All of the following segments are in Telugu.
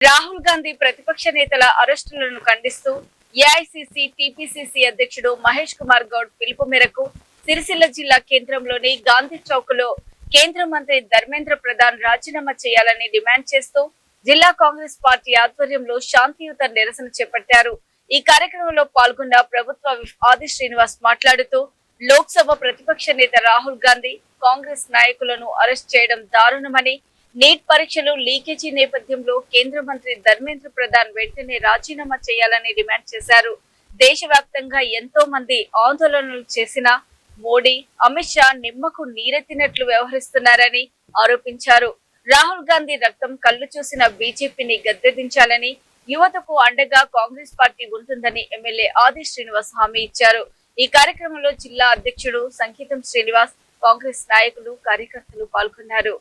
రాహుల్ గాంధీ ప్రతిపక్ష నేతల అరెస్టులను ఖండిస్తూ ఏఐసిసి టిపిసిసి అధ్యక్షుడు మహేష్ కుమార్ గౌడ్ పిలుపు మేరకు సిరిసిల్ల జిల్లా కేంద్రంలోని గాంధీ చౌక్ లో కేంద్ర మంత్రి ధర్మేంద్ర ప్రధాన్ రాజీనామా చేయాలని డిమాండ్ చేస్తూ జిల్లా కాంగ్రెస్ పార్టీ ఆధ్వర్యంలో శాంతియుత నిరసన చేపట్టారు. ఈ కార్యక్రమంలో పాల్గొన్న ప్రభుత్వ విప్ ఆది శ్రీనివాస్ మాట్లాడుతూ లోక్సభ ప్రతిపక్ష నేత రాహుల్ గాంధీ కాంగ్రెస్ నాయకులను అరెస్ట్ చేయడం దారుణమని, నీట్ పరీక్షలు లీకేజీ నేపథ్యంలో కేంద్ర మంత్రి ధర్మేంద్ర ప్రధాన్ వెంటనే రాజీనామా చేయాలని డిమాండ్ చేశారు. దేశవ్యాప్తంగా ఎంతో మంది ఆందోళనలు చేసినా మోడీ, అమిత్ షా నిమ్మకు నీరెత్తినట్లు వ్యవహరిస్తున్నారని ఆరోపించారు. రాహుల్ గాంధీ రక్తం కళ్ళు చూసిన బీజేపీని గద్దెదించాలని, యువతకు అండగా కాంగ్రెస్ పార్టీ ఉంటుందని ఎమ్మెల్యే ఆది శ్రీనివాస్ హామీ ఇచ్చారు. ఈ కార్యక్రమంలో జిల్లా అధ్యక్షుడు సంగీతం శ్రీనివాస్, కాంగ్రెస్ నాయకులు, కార్యకర్తలు పాల్గొన్నారు.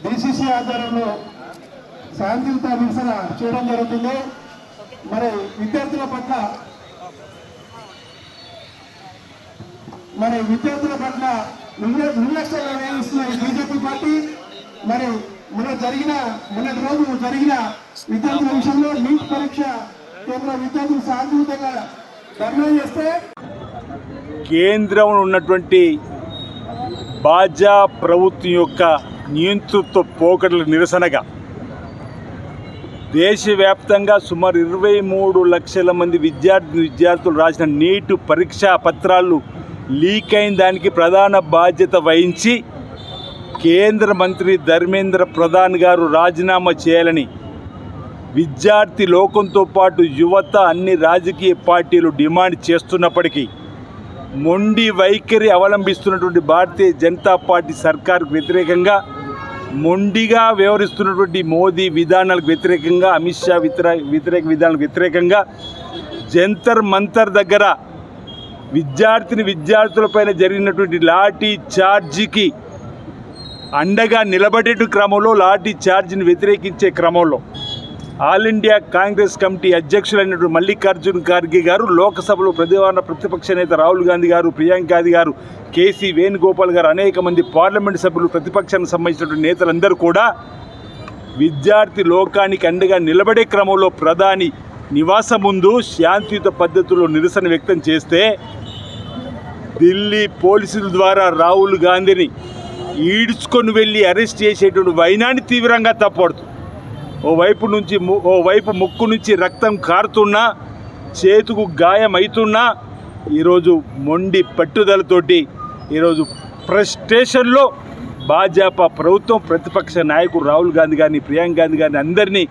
డిసిసి ఆధ్వర్యంలో శాంతియుత నిరసన చేయడం జరుగుతుంది. మరి విద్యార్థుల పట్ల నిర్లక్ష్యంగా వేయిస్తున్న బీజేపీ పార్టీ మరి మొన్నటి రోజు జరిగిన విద్యార్థుల విషయంలో నీట్ పరీక్ష కేంద్ర విద్యార్థులు శాంతియుతంగా ధర్నా చేస్తే కేంద్రంలో ఉన్నటువంటి భాజపా ప్రభుత్వం యొక్క నియంతృత్వ పోకడల నిరసనగా దేశవ్యాప్తంగా సుమారు 23 లక్షల మంది విద్యార్థులు రాసిన నీట్ పరీక్షా పత్రాలు లీక్ అయిన దానికి ప్రధాన బాధ్యత వహించి కేంద్ర మంత్రి ధర్మేంద్ర ప్రధాన్ గారు రాజీనామా చేయాలని విద్యార్థి లోకంతో పాటు యువత, అన్ని రాజకీయ పార్టీలు డిమాండ్ చేస్తున్నప్పటికీ మొండి వైఖరి అవలంబిస్తున్నటువంటి భారతీయ జనతా పార్టీ సర్కారుకు వ్యతిరేకంగా, మొండిగా వ్యవహరిస్తున్నటువంటి మోదీ విధానాలకు వ్యతిరేకంగా, అమిత్ షా వ్యతిరేక విధానాలకు వ్యతిరేకంగా జంతర్ మంతర్ దగ్గర విద్యార్థులపైన జరిగినటువంటి లాఠీ చార్జీకి అండగా నిలబడే క్రమంలో, లాఠీ చార్జీని వ్యతిరేకించే క్రమంలో ఆల్ ఇండియా కాంగ్రెస్ కమిటీ అధ్యక్షులైనటువంటి మల్లికార్జున్ ఖార్గే గారు, లోక్సభలో ప్రతిపక్ష నేత రాహుల్ గాంధీ గారు, ప్రియాంక గాంధీ గారు, కేసీ వేణుగోపాల్ గారు, అనేక మంది పార్లమెంటు సభ్యులు, ప్రతిపక్షానికి సంబంధించినటువంటి నేతలందరూ కూడా విద్యార్థి లోకానికి అండగా నిలబడే క్రమంలో ప్రధాని నివాసం ముందు శాంతియుత పద్ధతుల్లో నిరసన వ్యక్తం చేస్తే ఢిల్లీ పోలీసుల ద్వారా రాహుల్ గాంధీని ఈడ్చుకొని వెళ్ళి అరెస్ట్ చేసేటువంటి వైనాన్ని తీవ్రంగా తప్పడుతుంది. ఓవైపు ముక్కు నుంచి రక్తం కారుతున్నా, చేతుకు గాయం అవుతున్నా, ఈరోజు మొండి పట్టుదలతోటి ఈరోజు ఫ్రస్ట్రేషన్లో భాజపా ప్రభుత్వం ప్రతిపక్ష నాయకుడు రాహుల్ గాంధీ గారిని, ప్రియాంక గాంధీ గారిని అందరినీ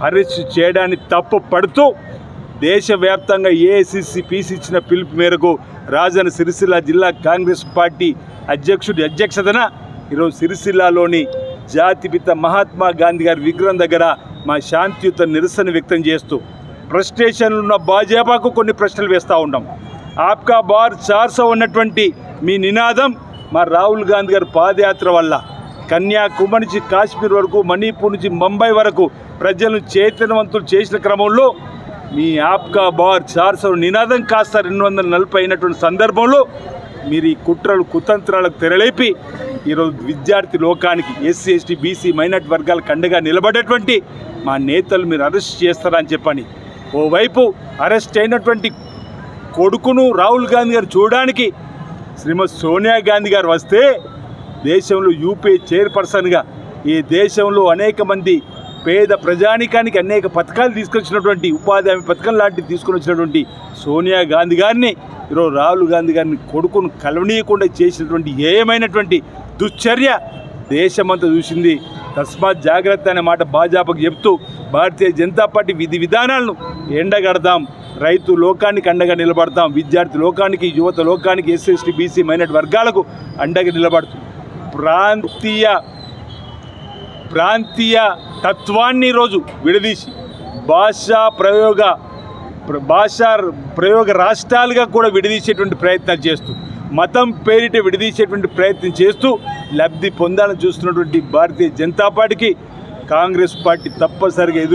అరెస్ట్ చేయడాన్ని తప్పు పడుతూ దేశవ్యాప్తంగా ఏఐసిసి ఇచ్చిన పిలుపు మేరకు రాజన్న సిరిసిల్ల జిల్లా కాంగ్రెస్ పార్టీ అధ్యక్షతన ఈరోజు సిరిసిల్లాలోని జాతిపిత మహాత్మా గాంధీ గారి విగ్రహం దగ్గర మా శాంతియుత నిరసన వ్యక్తం చేస్తూ ఫ్రస్ట్రేషన్లు ఉన్న భాజపాకు కొన్ని ప్రశ్నలు వేస్తూ ఉన్నాం. ఆప్కా బార్ 400 ఉన్నటువంటి మీ నినాదం మా రాహుల్ గాంధీ గారి పాదయాత్ర వల్ల కన్యాకుమారి నుంచి కాశ్మీర్ వరకు, మణిపూర్ నుంచి ముంబై వరకు ప్రజలను చైతన్యవంతులు చేసిన క్రమంలో మీ ఆప్కా బార్ 400 నినాదం కాస్త 240 అయినటువంటి సందర్భంలో మీరు ఈ కుట్రలు కుతంత్రాలకు తెరలేపి ఈరోజు విద్యార్థి లోకానికి, ఎస్సీ, ఎస్టీ, బీసీ, మైనార్టీ వర్గాలకు అండగా నిలబడేటువంటి మా నేతలు మీరు అరెస్ట్ చేస్తారని చెప్పని, ఓవైపు అరెస్ట్ అయినటువంటి కొడుకును రాహుల్ గాంధీ గారు చూడడానికి శ్రీమతి సోనియా గాంధీ గారు వస్తే దేశంలో యూపీఏ చైర్పర్సన్గా ఈ దేశంలో అనేక మంది పేద ప్రజానికానికి అనేక పథకాలు తీసుకొచ్చినటువంటి ఉపాధి హామీ పథకం లాంటివి తీసుకొని వచ్చినటువంటి సోనియా గాంధీ గారిని ఈరోజు రాహుల్ గాంధీ గారిని కొడుకును కలవనీయకుండా చేసినటువంటి ఏమైనటువంటి దుశ్చర్య దేశమంతా చూసింది. తస్మాత్ జాగ్రత్త అనే మాట భాజపాకు చెప్తూ భారతీయ జనతా పార్టీ విధి విధానాలను ఎండగడదాం, రైతు లోకానికి అండగా నిలబడతాం, విద్యార్థి లోకానికి, యువత లోకానికి, ఎస్సీ ఎస్టీ బీసీ మైనారిటీ వర్గాలకు అండగా నిలబడుతాం. ప్రాంతీయ తత్వాన్ని ఈరోజు విడదీసి భాషా ప్రయోగ రాష్ట్రాలుగా కూడా విడదీసేటువంటి ప్రయత్నాలు చేస్తూ, మతం పేరిట విడదీసేటువంటి ప్రయత్నం చేస్తూ లబ్ధి పొందాలని చూస్తున్నటువంటి భారతీయ జనతా పార్టీకి కాంగ్రెస్ పార్టీ తప్పనిసరిగా